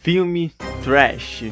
filme trash.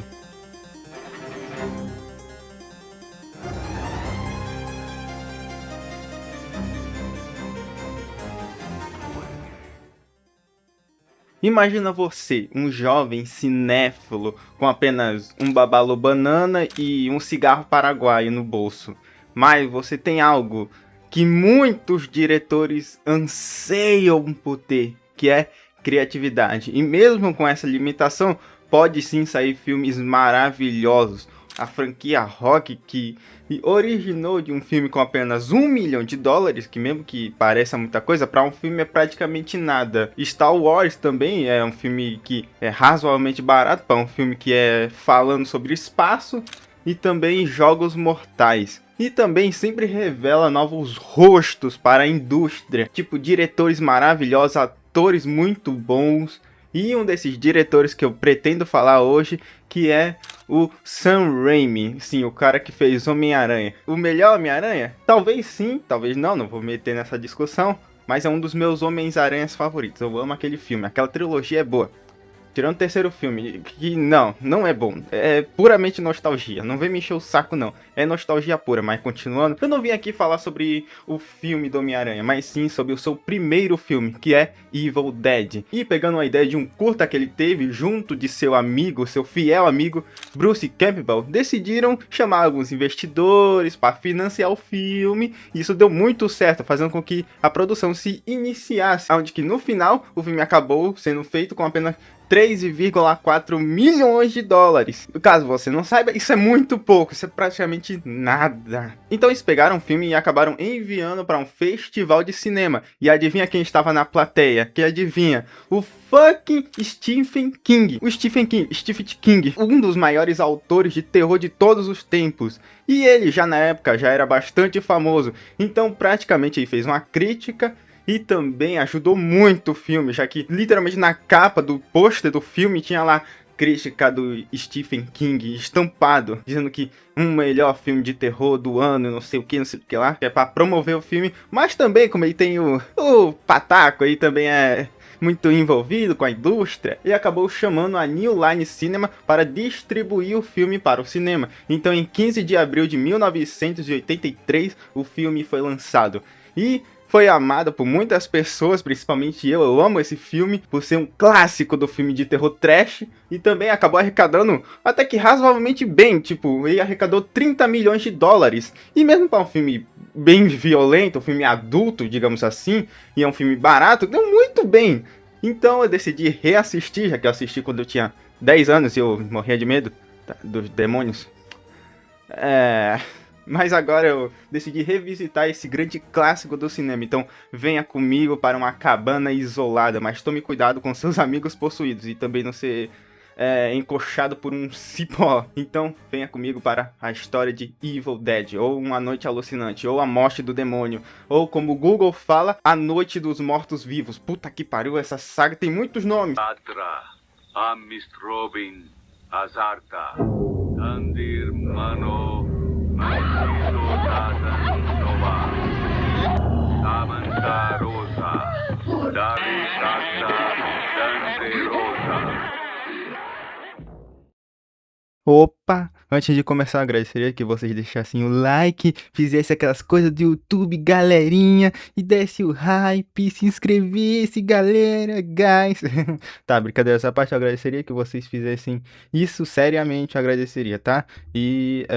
Imagina você, um jovem cinéfilo com apenas um babalu banana e um cigarro paraguaio no bolso. Mas você tem algo que muitos diretores anseiam por ter, que é criatividade. E mesmo com essa limitação, pode sim sair filmes maravilhosos. A franquia Rock, que originou de um filme com apenas $1 milhão, que mesmo que pareça muita coisa, para um filme é praticamente nada. Star Wars também é um filme que é razoavelmente barato, para um filme que é falando sobre espaço, e também Jogos Mortais. E também sempre revela novos rostos para a indústria, tipo diretores maravilhosos, atores muito bons. E um desses diretores que eu pretendo falar hoje, que é o Sam Raimi. Sim, o cara que fez Homem-Aranha. O melhor Homem-Aranha? Talvez sim, talvez não vou meter nessa discussão. Mas é um dos meus Homens-Aranhas favoritos. Eu amo aquele filme, aquela trilogia é boa. Tirando o terceiro filme, que não é bom. É puramente nostalgia. Não vem me encher o saco, não. É nostalgia pura, mas continuando. Eu não vim aqui falar sobre o filme do Homem-Aranha, mas sim sobre o seu primeiro filme, que é Evil Dead. E pegando uma ideia de um curta que ele teve junto de seu amigo, seu fiel amigo, Bruce Campbell, decidiram chamar alguns investidores para financiar o filme. E isso deu muito certo, fazendo com que a produção se iniciasse. Onde que no final, o filme acabou sendo feito com apenas $3,4 milhões. Caso você não saiba, isso é muito pouco, isso é praticamente nada. Então eles pegaram o filme e acabaram enviando para um festival de cinema. E adivinha quem estava na plateia? Que adivinha? O fucking Stephen King. O Stephen King, um dos maiores autores de terror de todos os tempos. E ele já na época já era bastante famoso. Então praticamente ele fez uma crítica e também ajudou muito o filme, já que literalmente na capa do pôster do filme tinha lá crítica do Stephen King estampado, dizendo que um melhor filme de terror do ano, não sei o que lá, que é pra promover o filme. Mas também, como ele tem o Pataco, aí também é muito envolvido com a indústria, e acabou chamando a New Line Cinema para distribuir o filme para o cinema. Então em 15 de abril de 1983 o filme foi lançado. E foi amado por muitas pessoas, principalmente eu amo esse filme, por ser um clássico do filme de terror trash, e também acabou arrecadando até que razoavelmente bem, tipo, ele arrecadou $30 milhões, e mesmo para um filme bem violento, um filme adulto, digamos assim, e é um filme barato, deu muito bem. Então eu decidi reassistir, já que eu assisti quando eu tinha 10 anos e eu morria de medo dos demônios. Mas agora eu decidi revisitar esse grande clássico do cinema. Então venha comigo para uma cabana isolada, mas tome cuidado com seus amigos possuídos e também não ser encoxado por um cipó. Então venha comigo para a história de Evil Dead, ou Uma Noite Alucinante, ou A Morte do Demônio, ou como o Google fala, A Noite dos Mortos-Vivos. Puta que pariu, essa saga tem muitos nomes. Atra, Amistrobin, Azarta, Andir Mano, Samantha Rosa, Dari Sata, Dante Rosa. Opa! Antes de começar, eu agradeceria que vocês deixassem o like, fizessem aquelas coisas do YouTube, galerinha, e desse o hype, se inscrevesse, galera, guys. Tá, brincadeira essa parte, eu agradeceria que vocês fizessem isso seriamente, eu agradeceria, tá? E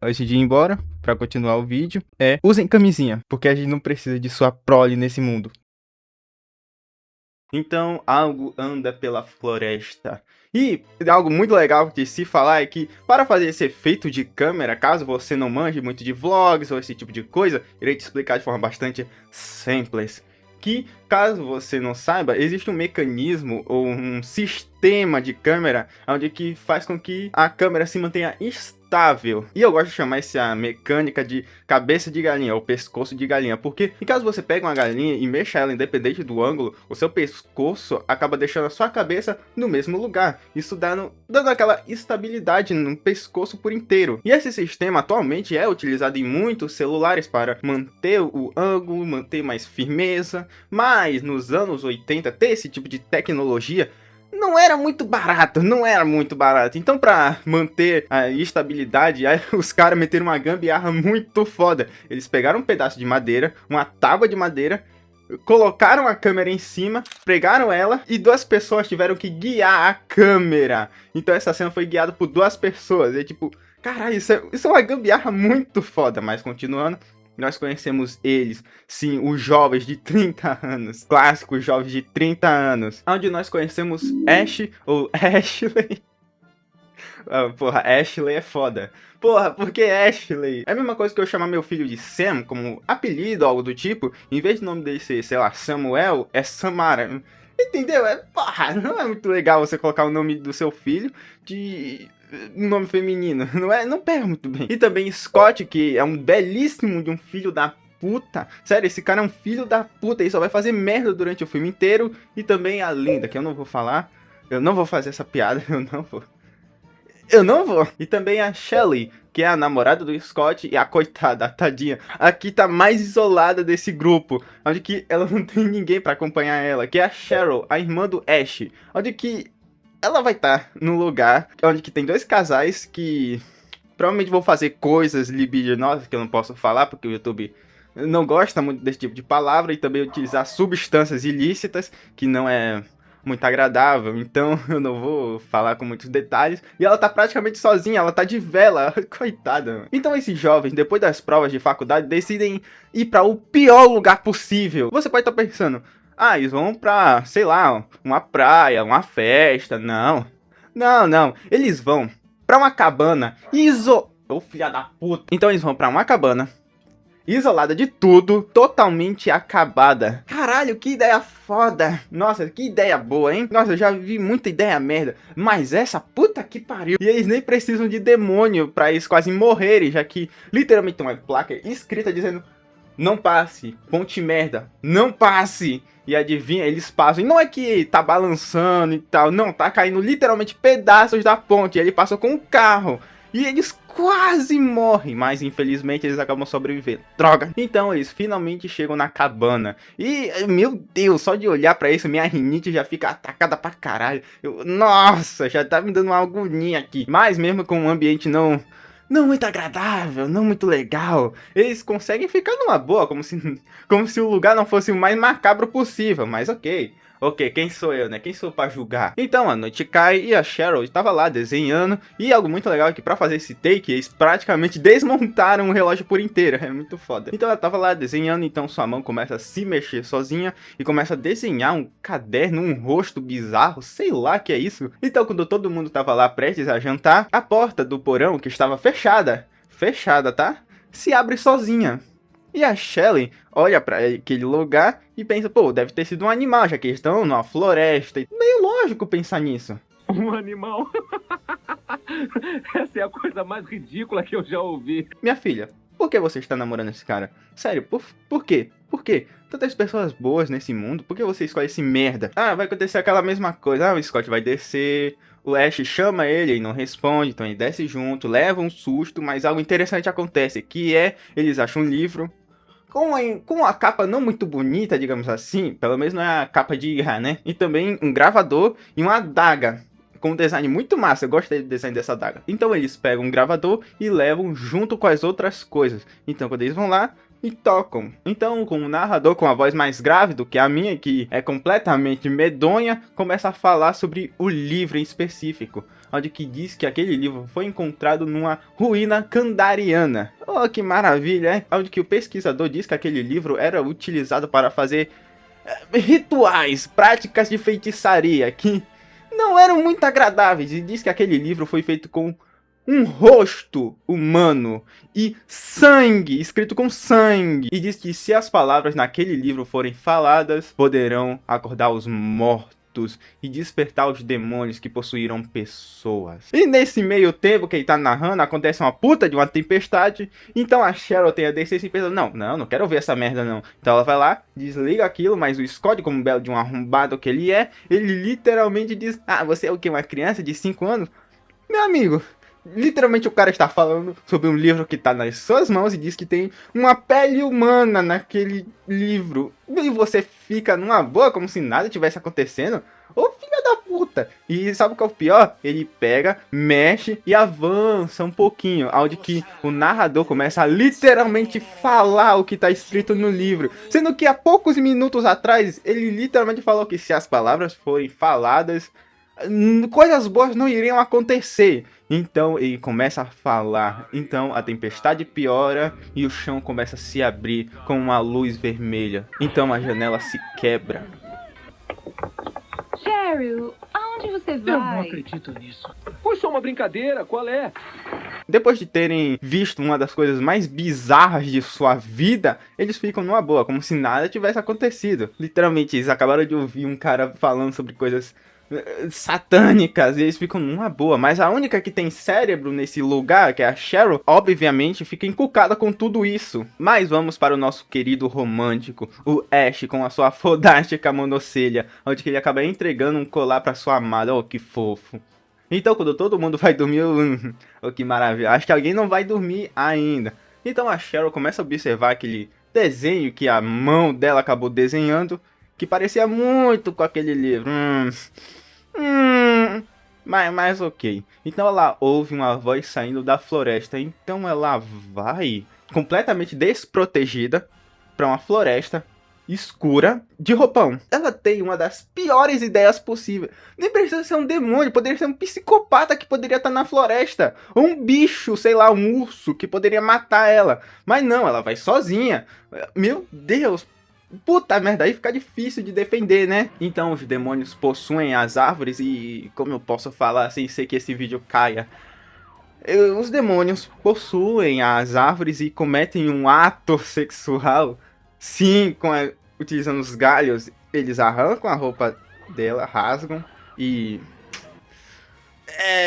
antes de ir embora, pra continuar o vídeo, usem camisinha, porque a gente não precisa de sua prole nesse mundo. Então, algo anda pela floresta. E algo muito legal de se falar é que, para fazer esse efeito de câmera, caso você não manje muito de vlogs ou esse tipo de coisa, irei te explicar de forma bastante simples. Que, caso você não saiba, existe um mecanismo ou um sistema de câmera onde que faz com que a câmera se mantenha estável. E eu gosto de chamar essa mecânica de cabeça de galinha, ou pescoço de galinha, porque caso você pegue uma galinha e mexa ela independente do ângulo, o seu pescoço acaba deixando a sua cabeça no mesmo lugar, isso dando aquela estabilidade no pescoço por inteiro. E esse sistema atualmente é utilizado em muitos celulares para manter o ângulo, manter mais firmeza, mas nos anos 80 ter esse tipo de tecnologia não era muito barato, não era muito barato. Então, pra manter a estabilidade, aí os caras meteram uma gambiarra muito foda. Eles pegaram um pedaço de madeira, uma tábua de madeira, colocaram a câmera em cima, pregaram ela e 2 pessoas tiveram que guiar a câmera. Então essa cena foi guiada por 2 pessoas. E tipo, caralho, isso é uma gambiarra muito foda. Mas continuando, nós conhecemos eles, sim, os jovens de 30 anos. Clássicos jovens de 30 anos. Onde nós conhecemos Ash, ou Ashley. Porra, Ashley é foda. Porra, por que Ashley? É a mesma coisa que eu chamar meu filho de Sam, como apelido ou algo do tipo. Em vez de nome dele ser, sei lá, Samuel, é Samara. Entendeu? Porra, não é muito legal você colocar o nome do seu filho de um nome feminino. Não pega muito bem. E também Scott, que é um belíssimo de um filho da puta. Sério, esse cara é um filho da puta. Ele só vai fazer merda durante o filme inteiro. E também a Linda, que eu não vou falar. Eu não vou fazer essa piada, eu não vou. E também a Shelley, que é a namorada do Scott e a coitada, a tadinha. Aqui tá mais isolada desse grupo, onde que ela não tem ninguém pra acompanhar ela, que é a Cheryl, a irmã do Ash. Onde que ela vai estar num lugar onde que tem 2 casais que provavelmente vão fazer coisas libidinosas que eu não posso falar, porque o YouTube não gosta muito desse tipo de palavra, e também utilizar substâncias ilícitas, que não é muito agradável, então eu não vou falar com muitos detalhes. E ela tá praticamente sozinha, ela tá de vela, coitada, mano. Então esses jovens, depois das provas de faculdade, decidem ir pra o pior lugar possível. Você pode estar pensando, eles vão pra, sei lá, uma praia, uma festa. Não, eles vão pra uma cabana Ô, filha da puta. Então eles vão pra uma cabana isolada de tudo, totalmente acabada. Caralho, que ideia foda. Nossa, que ideia boa, hein? Nossa, eu já vi muita ideia merda, mas essa, puta que pariu. E eles nem precisam de demônio pra eles quase morrerem, já que literalmente tem uma placa escrita dizendo: não passe, ponte merda, não passe. E adivinha, eles passam. E não é que tá balançando e tal, não, tá caindo literalmente pedaços da ponte. E ele passa com um carro. E eles quase morrem, mas infelizmente eles acabam sobrevivendo. Droga! Então eles finalmente chegam na cabana. E, meu Deus, só de olhar pra isso, minha rinite já fica atacada pra caralho. Nossa, já tá me dando uma agonia aqui. Mas mesmo com um ambiente não muito agradável, não muito legal, eles conseguem ficar numa boa, como se o lugar não fosse o mais macabro possível. Mas ok, quem sou eu, né? Quem sou pra julgar? Então a noite cai e a Cheryl estava lá desenhando. E algo muito legal é que pra fazer esse take, eles praticamente desmontaram o relógio por inteiro. É muito foda. Então ela tava lá desenhando, então sua mão começa a se mexer sozinha e começa a desenhar um caderno, um rosto bizarro, sei lá que é isso. Então quando todo mundo tava lá prestes a jantar, a porta do porão, que estava fechada, tá? Se abre sozinha. E a Shelley olha pra aquele lugar e pensa, pô, deve ter sido um animal, já que eles estão numa floresta. Meio lógico pensar nisso. Um animal? Essa é a coisa mais ridícula que eu já ouvi. Minha filha, por que você está namorando esse cara? Sério, por quê? Por quê? Tantas pessoas boas nesse mundo, por que você escolhe esse merda? Vai acontecer aquela mesma coisa, o Scott vai descer, o Ash chama ele e não responde, então ele desce junto, leva um susto, mas algo interessante acontece, que é, eles acham um livro, com a capa não muito bonita, digamos assim, pelo menos não é a capa de Ira, né? E também um gravador e uma adaga, com um design muito massa, eu gostei do design dessa adaga. Então eles pegam um gravador e levam junto com as outras coisas. Então quando eles vão lá e tocam. Então com o narrador com a voz mais grave do que a minha, que é completamente medonha, começa a falar sobre o livro em específico, onde que diz que aquele livro foi encontrado numa ruína kandariana. Oh, que maravilha, hein? Onde que o pesquisador diz que aquele livro era utilizado para fazer rituais, práticas de feitiçaria, que não eram muito agradáveis, e diz que aquele livro foi feito com um rosto humano e sangue, escrito com sangue. E diz que se as palavras naquele livro forem faladas, poderão acordar os mortos e despertar os demônios que possuíram pessoas. E nesse meio tempo que ele tá narrando, acontece uma puta de uma tempestade. Então a Cheryl tem a decência e pensa, não quero ver essa merda não. Então ela vai lá, desliga aquilo, mas o Scott, como belo de um arrombado que ele é, ele literalmente diz, você é o que? Uma criança de 5 anos? Meu amigo, literalmente o cara está falando sobre um livro que está nas suas mãos e diz que tem uma pele humana naquele livro. E você fica numa boa como se nada tivesse acontecendo. Ô filha da puta. E sabe o que é o pior? Ele pega, mexe e avança um pouquinho, onde que o narrador começa a literalmente falar o que tá escrito no livro. Sendo que há poucos minutos atrás, ele literalmente falou que se as palavras forem faladas, coisas boas não iriam acontecer. Então ele começa a falar. Então a tempestade piora e o chão começa a se abrir com uma luz vermelha. Então a janela se quebra. Cheryl, aonde você Eu não vai? acredito nisso. Foi só uma brincadeira, qual é? Depois de terem visto uma das coisas mais bizarras de sua vida, eles ficam numa boa, como se nada tivesse acontecido. Literalmente, eles acabaram de ouvir um cara falando sobre coisas satânicas, e eles ficam numa boa. Mas a única que tem cérebro nesse lugar, que é a Cheryl, obviamente fica encucada com tudo isso. Mas vamos para o nosso querido romântico, o Ash, com a sua fodástica monocelha, onde que ele acaba entregando um colar para sua amada. Oh, que fofo. Então, quando todo mundo vai dormir, oh, que maravilha, acho que alguém não vai dormir ainda. Então a Cheryl começa a observar aquele desenho que a mão dela acabou desenhando, que parecia muito com aquele livro. Mas ok. Então ela ouve uma voz saindo da floresta. Então ela vai completamente desprotegida para uma floresta escura de roupão. Ela tem uma das piores ideias possíveis. Nem precisa ser um demônio, poderia ser um psicopata que poderia estar na floresta. Ou um bicho, sei lá, um urso que poderia matar ela. Mas não, ela vai sozinha. Meu Deus. Puta merda, aí fica difícil de defender, né? Então os demônios possuem as árvores e... como eu posso falar sem ser que esse vídeo caia? Os demônios possuem as árvores e cometem um ato sexual. Sim, utilizando os galhos, eles arrancam a roupa dela, rasgam e...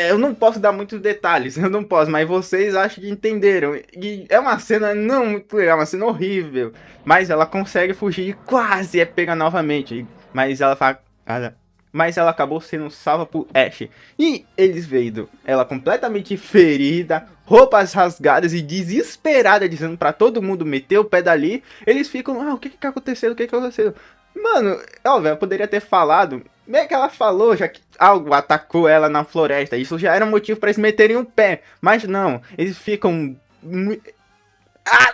eu não posso dar muitos detalhes, eu não posso, mas vocês acham que entenderam. E é uma cena não muito legal, uma cena horrível. Mas ela consegue fugir e quase é pega novamente. Mas ela acabou sendo salva por Ash. E eles vendo ela completamente ferida, roupas rasgadas e desesperada, dizendo pra todo mundo meter o pé dali. Eles ficam, o que aconteceu? O que aconteceu? Mano, óbvio, ela poderia ter falado. Meio que ela falou, já que algo atacou ela na floresta. Isso já era motivo pra eles meterem o pé. Mas não, eles ficam...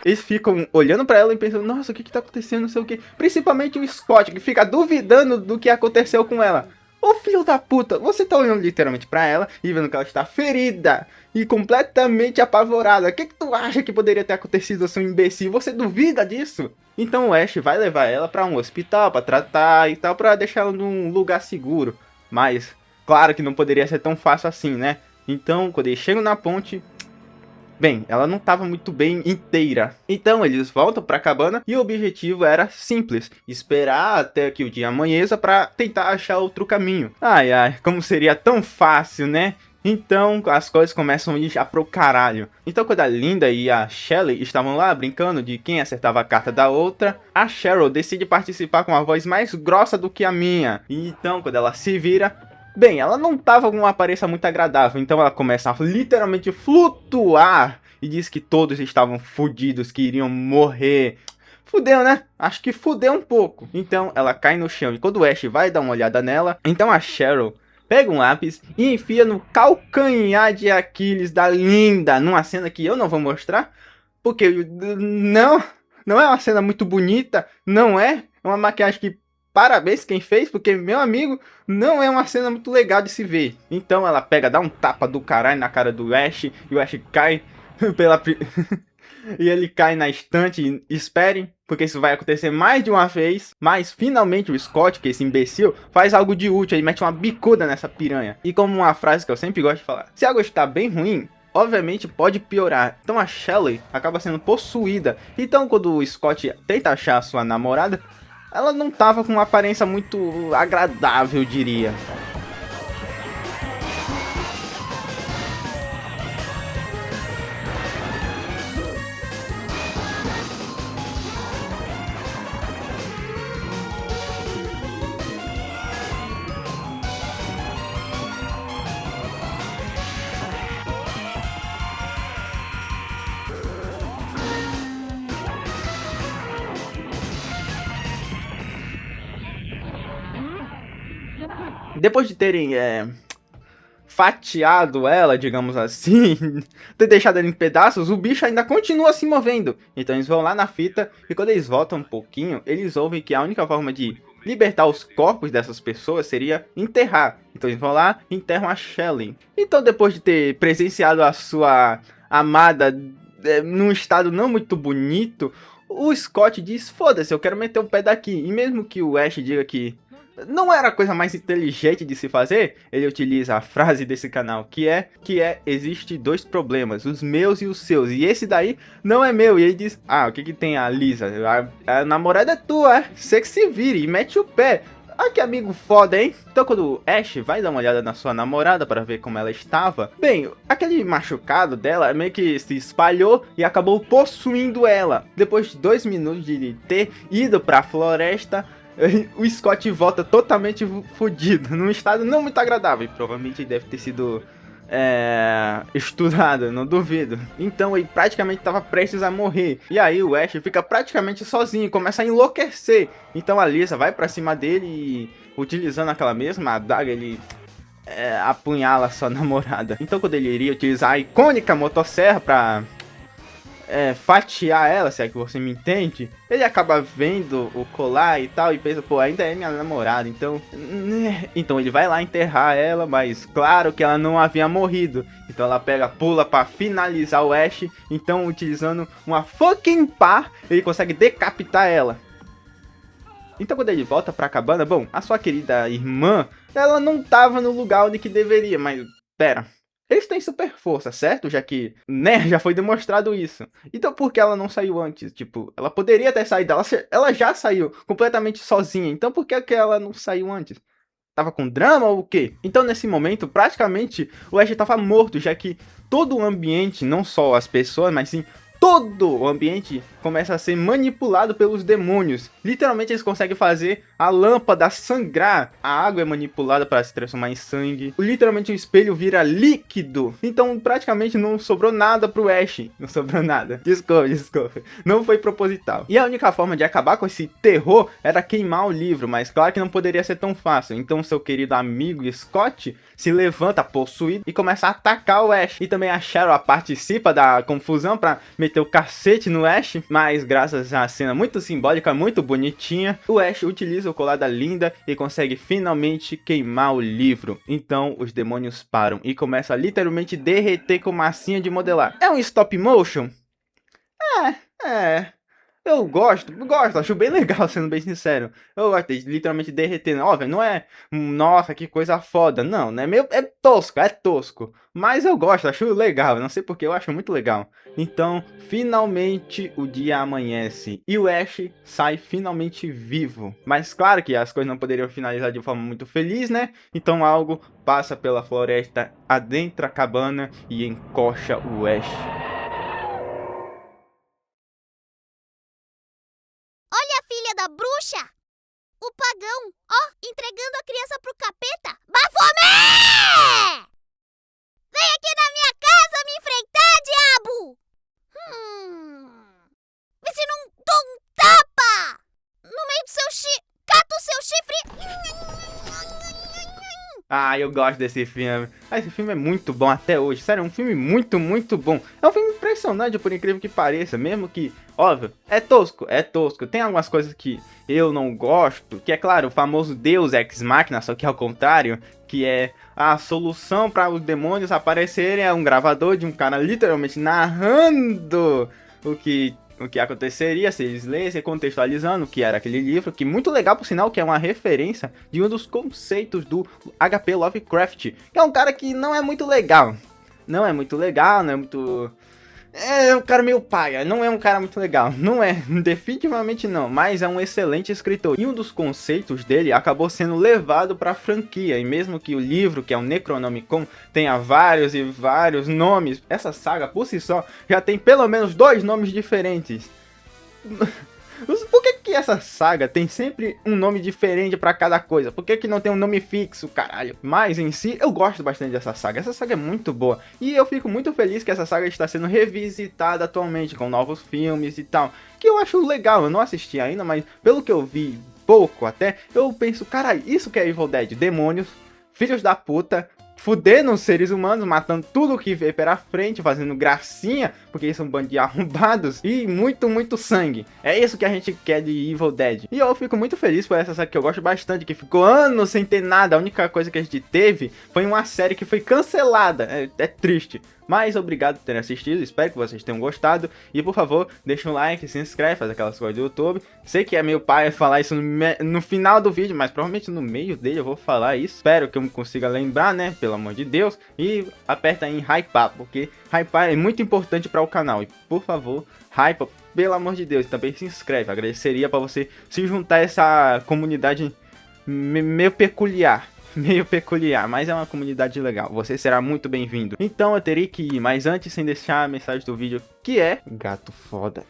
eles ficam olhando pra ela e pensando, nossa, o que tá acontecendo, não sei o que. Principalmente o Scott, que fica duvidando do que aconteceu com ela. Ô filho da puta, você tá olhando literalmente pra ela e vendo que ela está ferida e completamente apavorada. O que tu acha que poderia ter acontecido, seu imbecil? Você duvida disso? Então o Ash vai levar ela pra um hospital pra tratar e tal, pra deixar ela num lugar seguro. Mas, claro que não poderia ser tão fácil assim, né? Então, quando eles chegam na ponte... bem, ela não estava muito bem inteira. Então eles voltam para a cabana e o objetivo era simples. Esperar até que o dia amanheça para tentar achar outro caminho. Ai, como seria tão fácil, né? Então as coisas começam a ir já pro caralho. Então quando a Linda e a Shelley estavam lá brincando de quem acertava a carta da outra, a Cheryl decide participar com uma voz mais grossa do que a minha. E então quando ela se vira... bem, ela não tava com uma aparência muito agradável, então ela começa a literalmente flutuar e diz que todos estavam fudidos, que iriam morrer. Fudeu, né? Acho que fudeu um pouco. Então ela cai no chão e quando o Ash vai dar uma olhada nela, então a Cheryl pega um lápis e enfia no calcanhar de Aquiles da Linda, numa cena que eu não vou mostrar, porque não é uma cena muito bonita, não é? É uma maquiagem que... parabéns quem fez, porque, meu amigo, não é uma cena muito legal de se ver. Então ela pega, dá um tapa do caralho na cara do Ash, e o Ash cai pela... e ele cai na estante. E esperem, porque isso vai acontecer mais de uma vez. Mas finalmente o Scott, que é esse imbecil, faz algo de útil. Ele mete uma bicuda nessa piranha. E como uma frase que eu sempre gosto de falar: se algo está bem ruim, obviamente pode piorar. Então a Shelley acaba sendo possuída. Então quando o Scott tenta achar a sua namorada, ela não tava com uma aparência muito agradável, eu diria. Depois de terem fatiado ela, digamos assim, ter deixado ela em pedaços, o bicho ainda continua se movendo. Então eles vão lá na fita e quando eles voltam um pouquinho, eles ouvem que a única forma de libertar os corpos dessas pessoas seria enterrar. Então eles vão lá e enterram a Shelley. Então depois de ter presenciado a sua amada num estado não muito bonito, o Scott diz, foda-se, eu quero meter o pé daqui. E mesmo que o Ash diga que não era a coisa mais inteligente de se fazer, ele utiliza a frase desse canal, que é, existe dois problemas, os meus e os seus, e esse daí não é meu. E ele diz, o que tem a Lisa? A namorada é tua, você que se vire, e mete o pé. Ah, que amigo foda, hein? Então quando o Ash vai dar uma olhada na sua namorada para ver como ela estava, bem, aquele machucado dela meio que se espalhou e acabou possuindo ela. Depois de 2 minutos de ter ido para a floresta, o Scott volta totalmente fodido, num estado não muito agradável. E provavelmente deve ter sido estudado, não duvido. Então ele praticamente estava prestes a morrer. E aí o Ash fica praticamente sozinho, começa a enlouquecer. Então a Lisa vai pra cima dele e, utilizando aquela mesma adaga, ele apunhala sua namorada. Então quando ele iria utilizar a icônica motosserra pra fatiar ela, se é que você me entende, ele acaba vendo o colar e tal e pensa, pô, ainda é minha namorada, então ele vai lá enterrar ela, mas claro que ela não havia morrido. Então ela pula pra finalizar o Ash. Então utilizando uma fucking pá, ele consegue decapitar ela. Então quando ele volta pra cabana, bom, a sua querida irmã, ela não tava no lugar onde que deveria, mas pera, eles têm super força, certo? Já que, já foi demonstrado isso. Então por que ela não saiu antes? Tipo, ela poderia ter saído, ela já saiu completamente sozinha. Então por que ela não saiu antes? Tava com drama ou o quê? Então nesse momento, praticamente, o Ash tava morto, já que todo o ambiente, não só as pessoas, mas sim todo o ambiente começa a ser manipulado pelos demônios. Literalmente eles conseguem fazer a lâmpada sangrar. A água é manipulada para se transformar em sangue. Literalmente o espelho vira líquido. Então praticamente não sobrou nada pro Ash. Não sobrou nada. Desculpa. Não foi proposital. E a única forma de acabar com esse terror era queimar o livro. Mas claro que não poderia ser tão fácil. Então seu querido amigo Scott se levanta possuído e começa a atacar o Ash. E também a Cheryl participa da confusão para meter o cacete no Ash. Mas graças a cena muito simbólica, muito bonitinha, o Ash utiliza o colar da Linda e consegue finalmente queimar o livro. Então os demônios param e começam a literalmente derreter com massinha de modelar. É um stop motion? Eu gosto, acho bem legal, sendo bem sincero. Eu gosto de literalmente derretendo. Óbvio, não é, nossa, que coisa foda. Não, né? É tosco. Mas eu gosto, acho legal. Não sei porque, eu acho muito legal. Então, finalmente o dia amanhece. E o Ash sai finalmente vivo. Mas claro que as coisas não poderiam finalizar de forma muito feliz, né? Então algo passa pela floresta, adentra a cabana e encoxa o Ash. Da bruxa, o pagão, entregando a criança pro capeta. Bafomé! Vem aqui na minha casa me enfrentar, diabo! Vê se não dou um tapa no meio do seu chifre. Cato o seu chifre. Eu gosto desse filme. Esse filme é muito bom até hoje. Sério, é um filme muito bom. É um filme impressionante, por incrível que pareça. Mesmo que, óbvio, é tosco. Tem algumas coisas que eu não gosto. Que é claro, o famoso Deus Ex Machina, só que ao contrário. Que é a solução para os demônios aparecerem. É um gravador de um cara literalmente narrando o que aconteceria se eles lessem, contextualizando o que era aquele livro, que muito legal, por sinal, que é uma referência de um dos conceitos do H.P. Lovecraft, que é um cara que não é muito legal. É um cara meio paia, não é um cara muito legal, não é, definitivamente não, mas é um excelente escritor. E um dos conceitos dele acabou sendo levado para a franquia, e mesmo que o livro, que é o Necronomicon, tenha vários e vários nomes, essa saga por si só já tem pelo menos 2 nomes diferentes. Por que essa saga tem sempre um nome diferente pra cada coisa? Por que não tem um nome fixo, caralho? Mas em si, eu gosto bastante dessa saga. Essa saga é muito boa. E eu fico muito feliz que essa saga está sendo revisitada atualmente, com novos filmes e tal. Que eu acho legal, eu não assisti ainda, mas pelo que eu vi pouco até, eu penso, caralho, isso que é Evil Dead, demônios filhos da puta, fudendo os seres humanos, matando tudo que vê pela frente, fazendo gracinha, porque eles são bandos de arrombados, e muito sangue. É isso que a gente quer de Evil Dead. E eu fico muito feliz por essa série que eu gosto bastante, que ficou anos sem ter nada. A única coisa que a gente teve foi uma série que foi cancelada. É triste. Mas obrigado por terem assistido, espero que vocês tenham gostado. E por favor, deixa um like, se inscreve, faz aquelas coisas do YouTube. Sei que é meio pai falar isso no final do vídeo, mas provavelmente no meio dele eu vou falar isso. Espero que eu consiga lembrar, né, pelo amor de Deus. E aperta aí em hypar, porque hypar é muito importante para o canal. E por favor, hypa, pelo amor de Deus. E também se inscreve, agradeceria para você se juntar a essa comunidade meio peculiar. Mas é uma comunidade legal, você será muito bem-vindo. Então eu teria que ir, mas antes, sem deixar a mensagem do vídeo, que é gato foda.